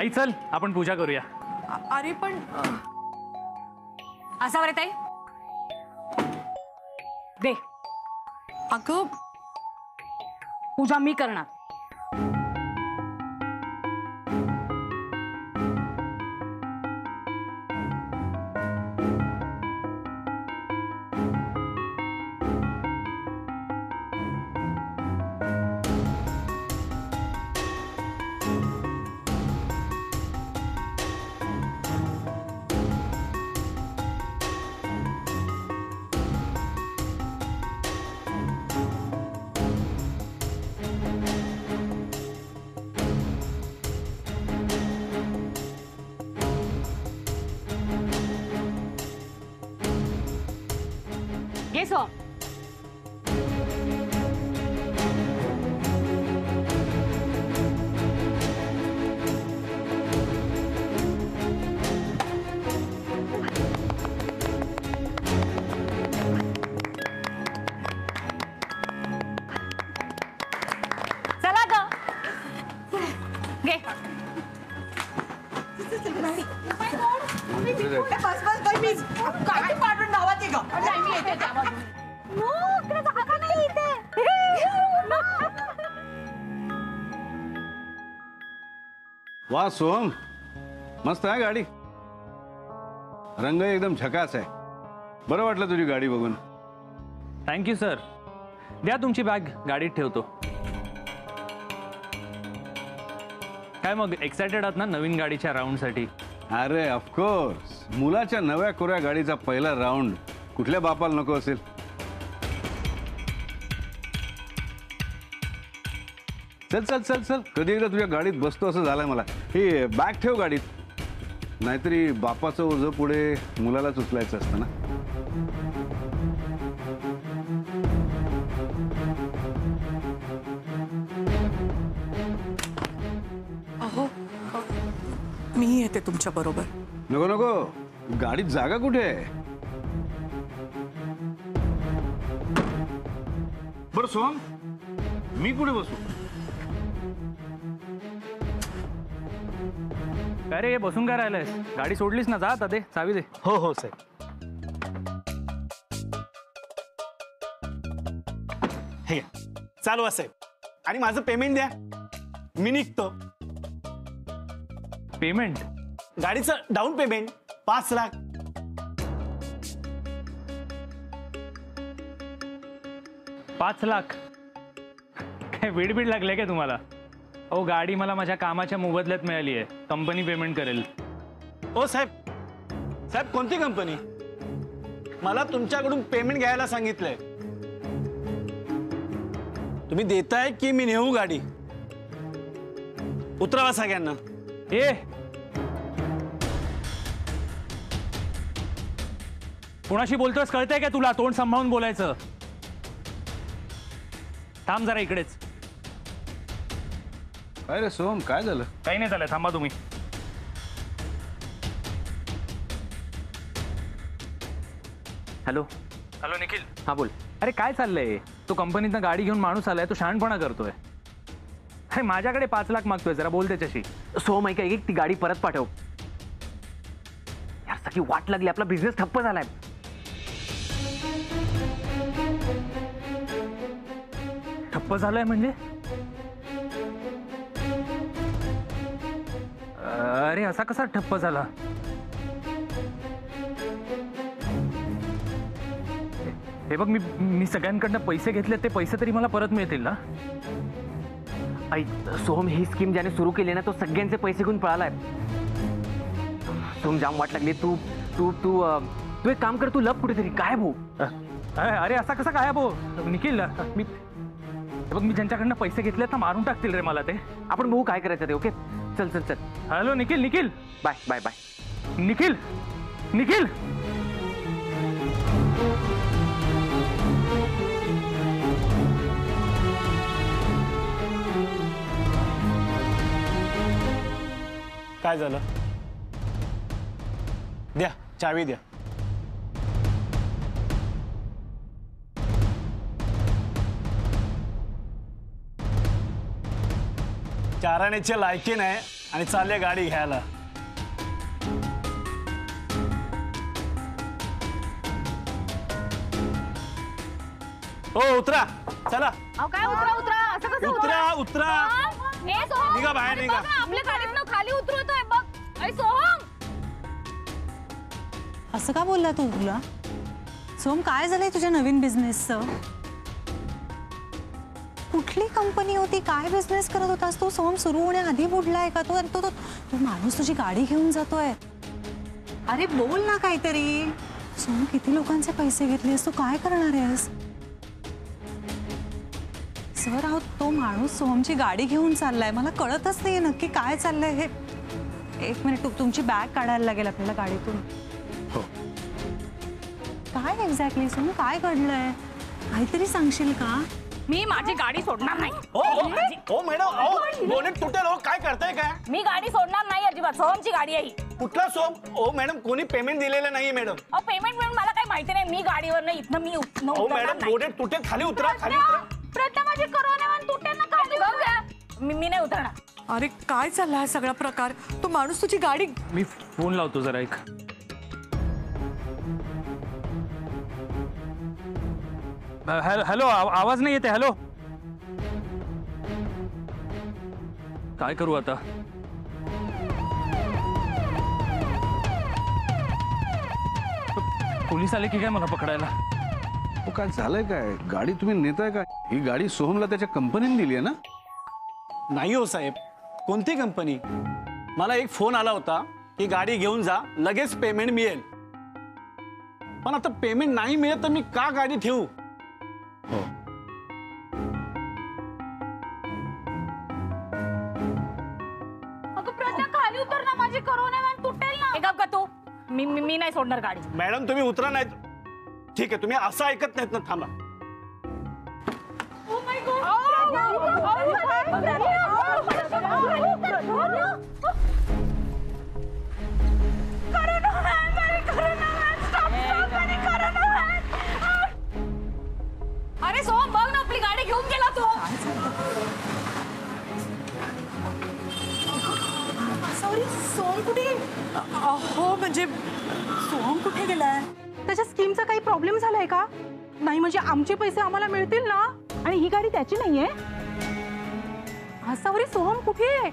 आई चल आपण पूजा करूया। अरे पण असा बरे ताई दे अगं पूजा मी करणार। घे सो चला ग घे बस बस बाई मीच काय पाठवून धावत ग नाही मी येते त्या बाजूने वाह सोहम, मस्त आहे गाडी, रंग एकदम झकास आहे। बरं वाटलं तुझी गाडी बघून। Thank you sir. द्या तुमची बॅग गाडीत ठेवतो। काय मग एक्साइटेड आहात ना नवीन गाडीच्या राऊंडसाठी? अरे ऑफकोर्स, मुलाच्या नव्या कोऱ्या गाडीचा पहिला राऊंड कुठल्या बापाला नको असेल। चल चल चल चल, कधी एकदा तुझ्या गाडीत बसतो असं झालंय मला। ही बॅग ठेव गाडीत, नाहीतरी बापाचं ओझं पुढे मुलालाच उचलायचं असतं ना। अहो मी येते तुमच्या बरोबर। नको नको, गाडीत जागा कुठे आहे? बरं सोहम, मी कुठे बसू? काय रे बसून काय राहिलंयस? गाडी सोडलीस ना, जा आता दे चावी दे। हो हो साहेब। हे घ्या, चालू साहेब, आणि माझं पेमेंट द्या, मी निघतो। पेमेंट? गाडीचं डाऊन पेमेंट 5 लाख। पाच लाख? काय वेडबीड लागले काय तुम्हाला? अहो गाडी मला माझ्या कामाच्या मोबदल्यात मिळाली आहे, कंपनी पेमेंट करेल। ओ साहेब, साहेब कोणती कंपनी? मला तुमच्याकडून पेमेंट घ्यायला सांगितलंय। तुम्ही देताय की मी नेऊ गाडी? उतरावा सगळ्यांना। ए कोणाशी बोलतोयस कळतंय का तुला? तोंड सांभाळून बोलायचं। थांब जरा इकडेच। काय रे सोहम, काय झालं? काही नाही झालं, थांबा तुम्ही। Hello hello Nikhil. हां बोल। अरे काय चाललंय? तो कंपनीतनं गाडी घेऊन माणूस आलाय, तो शहाणपणा करतोय। अरे माझ्याकडे 5 लाख मागतोय, जरा बोल त्याच्याशी। सोहम ऐका, एक ती गाडी परत पाठव यार, सगळी वाट लागली, आपला बिझनेस ठप्प झालाय। ठप्प झालाय म्हणजे? अरे असा कसा ठप्प झाला? हे बघ, मी सगळ्यांकडनं पैसे घेतले, ते पैसे तरी मला परत मिळतील ना? ऐक सोहम, ही स्कीम ज्याने सुरू केली ना, तो सगळ्यांचे पैसे घेऊन पळालाय। सोहम जाम वाट लागली, तू तू तू तू एक काम कर, तू लप कुठेतरी गायब हो। अरे असा कसा गायब हो निखिल? मी बघ, मी ज्यांच्याकडनं पैसे घेतले तर मारून टाकतील रे मला ते। आपण बघू काय करायचं ते। ओके चल चल चल। Hello Nikhil, Nikhil bye bye bye. Nikhil, Nikhil काय झालं? द्या चावी द्या। चाराण्याचे लायकी नाही, आणि चालले गाडी घ्यायला. हो उतरा चला. अहो काय उतरा उतरा असं कसं उतरा उतरा. हे सोहम निघा बाहेर, अरे निघा. बघ ना, आपल्या गाडीतनं खाली उतरवतोय बघ. अरे सोहम असं का बोलला तू तुला? सोम काय झालंय तुझ्या नवीन बिझनेसचं? कुठली कंपनी होती? काय बिझनेस करत होतास तू? सोम सुरू होण्याआधी बुडलाय का तो? तो तो माणूस तुझी गाडी घेऊन जातोय. अरे बोल ना काहीतरी. सोम किती लोकांचे पैसे घेतलेस तू? काय करणार आहेस? सर आहोत तो माणूस सोमची गाडी घेऊन चाललाय. मला कळतच नाही नक्की काय चाललंय हे. एक मिनिट तुमची बॅग काढायला लागेल आपल्याला गाडीतून. काय एक्झॅक्टली सोम काय घडलंय? काहीतरी सांगशील का? मी माझी गाडी सोडणार नाही. हो मॅडम अहो बोनेट तुटेल. हो काय करताय काय? मी गाडी सोडणार नाही अजिबात. सोहमची गाडी आहे ही. कुठला सोम? हो मॅडम कोणी पेमेंट दिलेलं नाहीये मॅडम. अहो पेमेंट म्हणून मला काही माहिती नाही. मी गाडीवर नाही इथनं मी हो उतरणार मॅडम नाही. बोनेट तुटेल. खाली उतरा खाली उतरा. प्रथा माझी करोनावर तुटेल ना खाली बघ. मी नाही उतरणार. अरे काय चालला हा सगळा प्रकार? तो माणूस तुझी गाडी मी फोन लावतो जरा एक. हॅलो आवाज नाही येते. हॅलो काय करू आता? पोलीस आले की काय मला पकडायला? हो काय झालंय काय? गाडी तुम्ही नेताय का? ही गाडी सोहमला त्याच्या कंपनीने दिली आहे ना? नाही हो साहेब. कोणती कंपनी? मला एक फोन आला होता की गाडी घेऊन जा लगेच पेमेंट मिळेल. पण आता पेमेंट नाही मिळत तर मी का गाडी ठेवू? हो अगं प्रथा खाली उतर ना. माझी करोनावर तुटेल ना. एक का तू मी नाही सोडणार गाडी. मॅडम तुम्ही उतरा नाही. ठीक आहे तुम्ही असं ऐकत नाहीत ना. थांबा. अरे सोहम बघ ना आपली गाडी घेऊन गेला तो. सॉरी सोम कुठे? अहो म्हणजे सोम कुठे गेलाय? त्याच्या स्कीमचा काही प्रॉब्लेम झालाय का? नाही म्हणजे आमचे पैसे आम्हाला मिळतील ना? आणि ही गाडी त्याची नाहीये. असावरी सोहम कुठे आहे?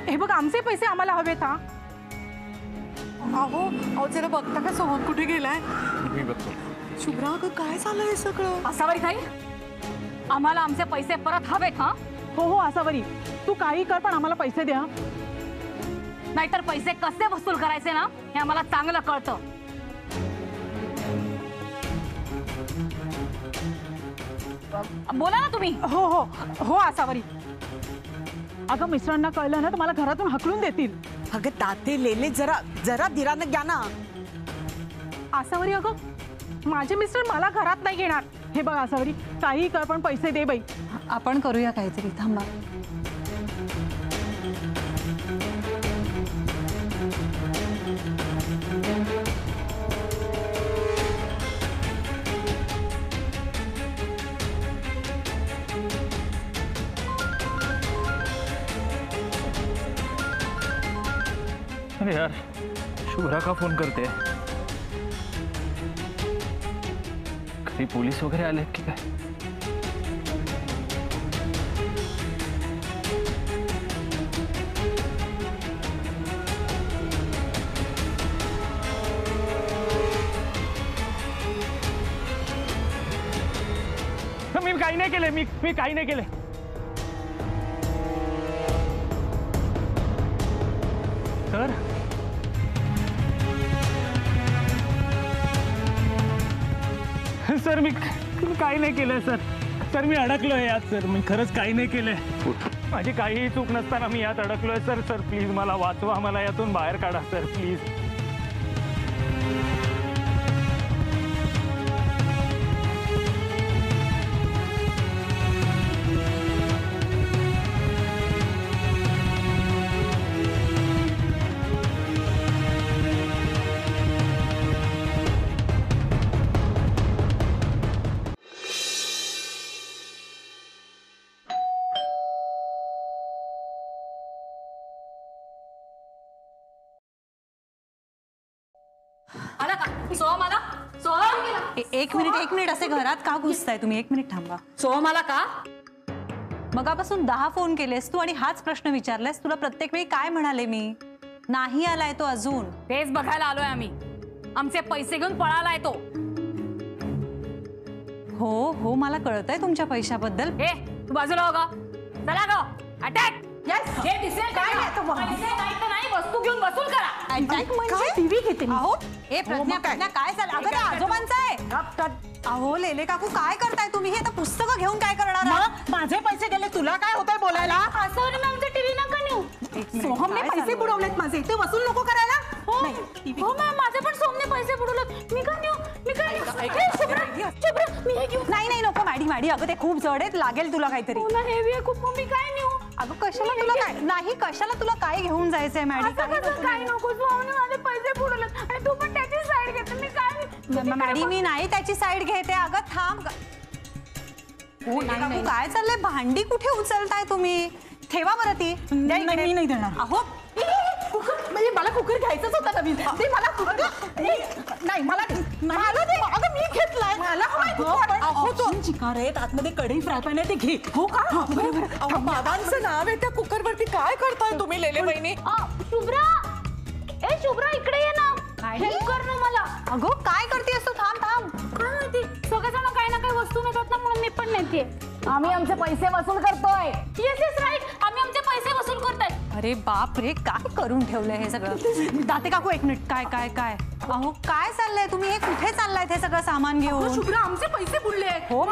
हे बघ आमचे पैसे आम्हाला हवेत. हा अहो जरा बघता का सोहम कुठे गेलाय? मी बघतो. शुभ्रा अगं काय झालंय सगळं? असावरी ताई आम्हाला आमचे पैसे परत हवेत. हा हो हो असावरी तू काही कर पण आम्हाला पैसे द्या. नाहीतर पैसे कसे वसूल करायचे ना हे आम्हाला चांगलं कळतं. बोला ना तुम्ही. हो हो हो असावरी. अगं मिस्टरांना कळलं ना तर मला घरातून हकलून देतील. अगं ताते लेले जरा जरा धीरानं घ्या ना. आसावरी अगं माझे मिस्टर मला घरात नाही घेणार. हे बघ आसावरी काही कर पण पैसे दे बाई. आपण करूया काहीतरी. थांबा. अरे यार शुभ्रा का फोन करते? कधी पोलीस वगैरे आले की काय? मी काही नाही केले. मी काही नाही केले. सर मी काही नाही केलंय सर. सर मी अडकलोय यात सर. मी खरंच काही नाही केलंय. माझी काहीही चूक नसताना मी यात अडकलोय सर. सर प्लीज मला वाचवा. मला यातून बाहेर काढा सर प्लीज. सोहम आला? सोहम एक मिनिट असे घरात का घुसताय तुम्ही? 1 मिनिट थांबा. सोहम आला का? मगापासून 10 फोन केलेस तू आणि हाच प्रश्न विचारलास. तुला प्रत्येक वेळी काय म्हणाले मी? नाही आलाय तो अजून. तेच बघायला आलोय आम्ही. आमचे पैसे घेऊन पळालाय तो. हो मला कळतंय तुमच्या पैशाबद्दल. ए तू बाजूला हो ग. चला ग अटॅक. हे दिसेल काय पैसे नाही तर नाही, वस्तू घेऊन वसूल करा. अटॅक म्हणजे टीव्ही घेते मी. अहो प्रज्ञा काय झालं? अगं ते आजोबांचं आहे. अहो लेले काकू काय करताय तुम्ही? हे आता पुस्तकं घेऊन काय करणार आहात? माझे पैसे गेले, तुला काय होतंय बोलायला? असं मॅम टीव्ही नका नेऊ. सोहमने पैसे बुडवलेत माझे, ते वसूल नको करायला. हो मॅम माझे पण सोहमने पैसे बुडवलेत. मी का नेऊ? मी हे घेऊ. नाही नको माडी अगं ते खूप जड आहेत, लागेल तुला काहीतरी. हेवी आहे खूप. मी काय नेऊ? अगं कशाला तुला काय नाही, कशाला तुला काय घेऊन जायचंय मॅडी? काय नको. सोहमने माझे पैसे बुडवलेत आणि तू पण त्याची साईड घेते. मी काय मॅडी मी नाही त्याची साईड घेते. अगं थांब. काकू काय चाललंय? भांडी कुठे उचलताय तुम्ही? ठेवा बरं ती. मी नाही देणार. अहो म्हणजे मला कुकर घ्यायचाच होता नवीन. ते मला कुकर नाही, मला दे. अगं मी घेतलाय. मला अहो तो चिकार आहे, आतमध्ये कढई फ्राय पॅन आहे, ते घे. हो का? बाबांचं नाव आहे त्या कुकर वरती. काय करताय तुम्ही लेले बहिणी? शुभ्रा, ए शुभ्रा इकडे ये ना. हेल्प कर ना मला. अगं काय करतेस तू? थांब. काय माहिती सगळेजण काही ना काही वस्तू नेतात ना, म्हणून मी पण नेते. आम्ही आमचे पैसे वसूल करतोय. येस राईट, आम्ही आमचे पैसे वसूल करतोय. अरे बाप रे, काय करून ठेवलंय हे सगळं? दाते काकू 1 मिनिट. काय अहो काय चाललंय? तुम्ही हे कुठे चाललाय हे सगळं सामान घेऊन? शुभ्रा आमचे पैसे बुडले आहेत. हो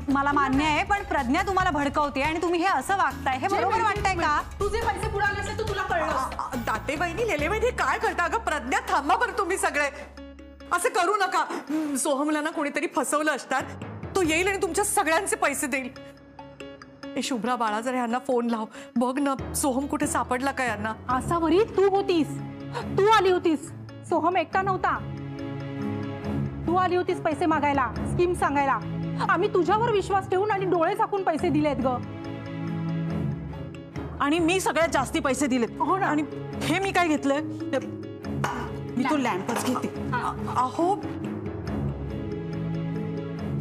मला मान्य आहे, पण प्रज्ञा तुम्हाला भडकवते आणि तुम्ही हे असं वागताय. हे बरोबर वाटतंय का? तुझे पैसे बुडाले असते तर तुला कळलं. दाते बहिणी लेले बहिणी काय करता? अगं प्रज्ञा थांबा बरं तुम्ही सगळे. असं करू नका. सोहमला ना कोणीतरी फसवलं असणार. तो येईल आणि तुमच्या सगळ्यांचे पैसे देईल. ए शुभ्रा बाळा जर यांना फोन लाव. बघ ना सोहम कुठे सापडला का यांना. आसावरी तू होतीस, तू आली होतीस. सोहम एकटा नव्हता. तू आली होतीस पैसे मागायला, स्कीम सांगायला. आम्ही तुझ्यावर विश्वास ठेवून आणि डोळे झाकून पैसे दिलेत ग. आणि मी सगळ्यात जास्ती पैसे दिलेत. हो ना. आणि हे मी काय घेतलंय? मी तो लॅम्पच घेते.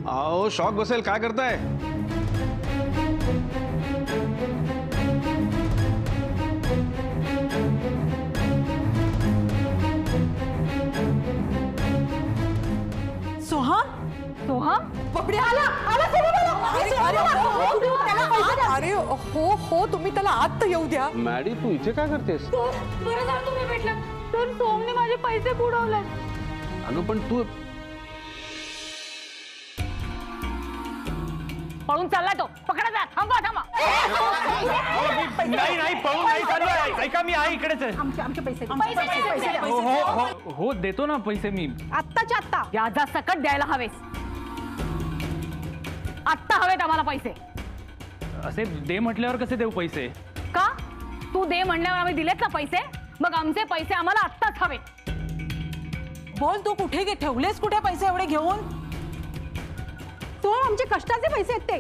अहो शॉक बसेल, काय करताय? सोहम पपडी आला. अरे हो तुम्ही त्याला आत तर येऊ द्या. मॅडी तू इथे काय करतेस? बरं झालं तुम्ही भेटलात. तर सोहमने माझे पैसे बुडवले. अगं पण तू पळून चालला तो. पकडा जा. थांबा. नाही पळून नाही चाललोय. ऐका मी आहे इकडेच आहे. आमचे पैसे हो देतो ना पैसे मी. आत्ताच्या आत्ता. याचा सकट द्यायला हवेस. आत्ता हवेत आम्हाला पैसे. असे दे म्हटल्यावर कसे देऊ पैसे? का? तू दे म्हणल्यावर आम्ही दिलेत ना पैसे. मग आमचे पैसे आम्हाला आत्ताच हवेत. बोल, तू कुठे ठेवलेस कुठे पैसे एवढे घेऊन? तो आमचे कष्टाचे पैसे आहेत ते.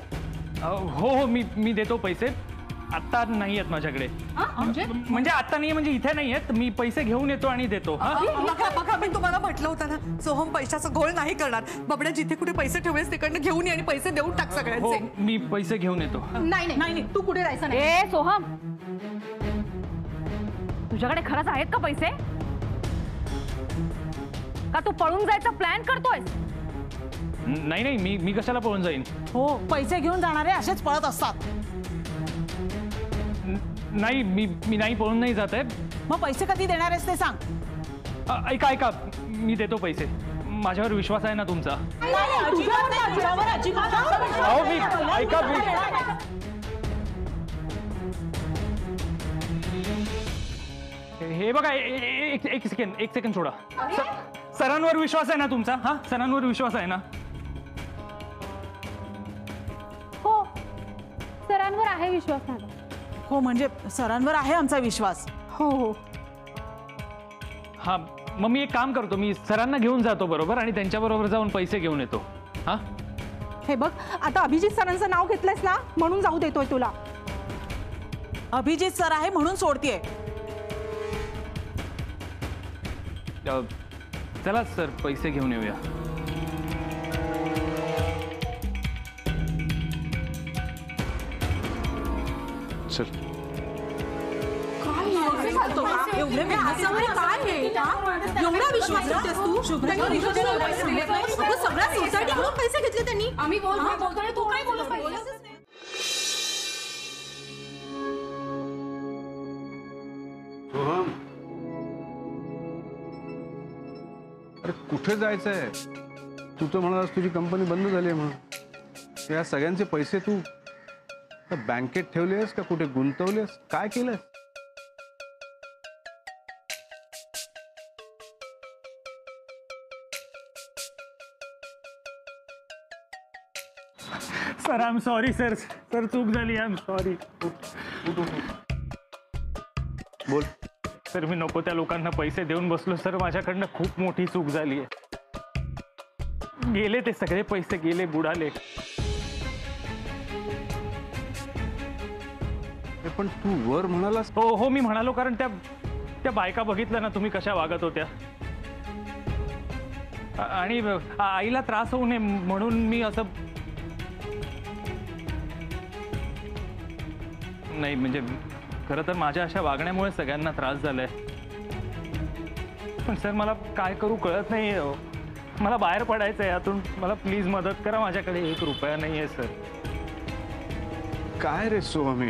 हो मी देतो पैसे. आत्ता नाही आहेत माझ्याकडे. म्हणजे आत्ता नाही, म्हणजे इथे नाही आहेत. मी पैसे घेऊन येतो आणि देतो. बघा मी तुम्हाला म्हटलं होतं ना सोहम पैशाचा घोळ नाही करणार. बाबड्या जिथे कुठे पैसे ठेवलेस तिकडनं घेऊन ये आणि पैसे देऊन टाक हो सगळ्यांचे. मी पैसे घेऊन येतो. नाही तू कुठे जायचं नाही. ए सोहम, तुझ्याकडे खरंच आहेत का पैसे? का तू पळून जायचा प्लॅन करतोय? नाही मी कशाला पळून जाईन? हो, पैसे घेऊन जाणारे असेच पळत असतात. नाही मी नाही पळून नाही जात आहे. मग पैसे कधी देणार आहेस ते सांग. ऐका मी देतो पैसे. माझ्यावर विश्वास आहे ना तुमचा? अहो मी ऐका हे बघा एक सेकंड सोडा. सरांवर विश्वास आहे ना तुमचा? हा सरांवर विश्वास आहे ना? हो, सरांवर आहे विश्वास माझा. हो म्हणजे सरांवर आहे आमचा विश्वास. हो हा मग मी एक काम करतो. मी सरांना घेऊन जातो बरोबर आणि त्यांच्याबरोबर जाऊन पैसे घेऊन येतो. हा हे बघ, आता अभिजित सरांचं नाव घेतलंयस ना म्हणून जाऊ देतोय तुला. अभिजित सर आहे म्हणून सोडतीये. चला सर पैसे घेऊन येऊया. चल. एवढे व्याजामुळे काय हे एवढा विश्वास ठेवतेस तू सगळ्या सोसायटीकडून पैसे घेतले त्यांनी. आम्ही बोलतोय तू काय बोलत पाहिजे. सोहम, अरे कुठे जायचंय? तू तर म्हणालास तुझी कंपनी बंद झाली आहे म्हणून. या सगळ्यांचे पैसे तू बँकेत ठेवलेस का कुठे गुंतवलेस? काय केलंस? Sir I am sorry sir. Sir चूक झाली. I am sorry. बोल. सर मी नको त्या लोकांना पैसे देऊन बसलो सर. माझ्याकडनं खूप मोठी चूक झाली आहे. गेले ते सगळे पैसे गेले, बुडाले. पण तू वर म्हणालास. हो हो मी म्हणालो कारण त्या बायका बघितल्या ना तुम्ही कशा वागत होत्या. आणि आईला त्रास होऊ नये म्हणून मी असं नाही, म्हणजे खरं तर माझ्या अशा वागण्यामुळे सगळ्यांना त्रास झालाय. पण सर मला काय करू कळत नाही. मला बाहेर पडायचं आहे यातून. मला प्लीज मदत करा. माझ्याकडे 1 रुपया नाही आहे सर. काय रे सोहम,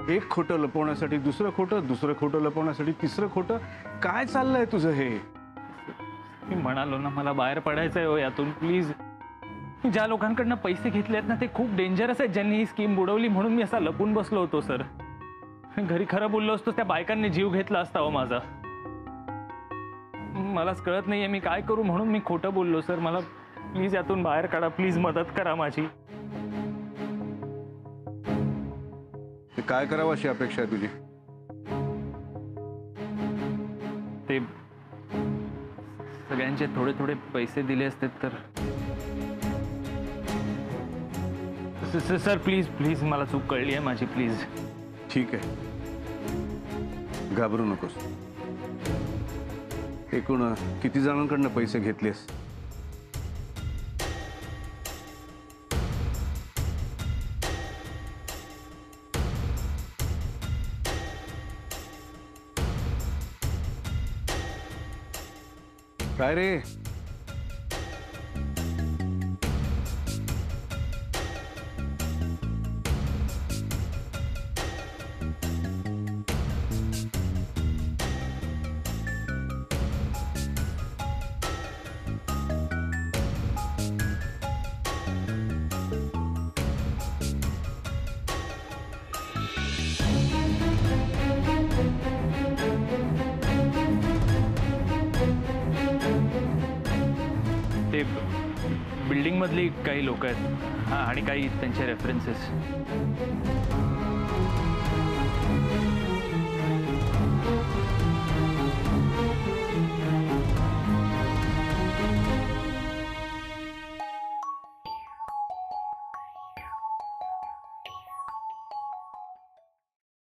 एक खोटं लपवण्यासाठी दुसरं खोटं, दुसरं खोटं लपवण्यासाठी तिसरं खोटं. काय चाललंय तुझं हे? मी म्हणालो ना मला बाहेर पडायचं आहे यातून. प्लीज. ज्या लोकांकडनं पैसे घेतले आहेत ना ते खूप डेंजरस आहेत. ज्यांनी ही स्कीम बुडवली म्हणून मी असा लपून बसलो होतो सर. घरी खरं बोललो असतो त्या बायकांनी जीव घेतला असता हो माझा. मलाच कळत नाहीये मी काय करू म्हणून मी खोटं बोललो सर. मला प्लीज यातून बाहेर काढा. प्लीज मदत करा माझी. काय करावं अशी अपेक्षा आहे तुझी? ते सगळ्यांचे थोडे थोडे पैसे दिले असते तर. सर प्लीज प्लीज मला चूक कळली आहे माझी. प्लीज. ठीक आहे, घाबरू नकोस. एकूण किती जणांकडनं पैसे घेतलेस? काय रे? ते बिल्डिंग मधली काही लोक आहेत आणि काही त्यांचे रेफरन्सेस.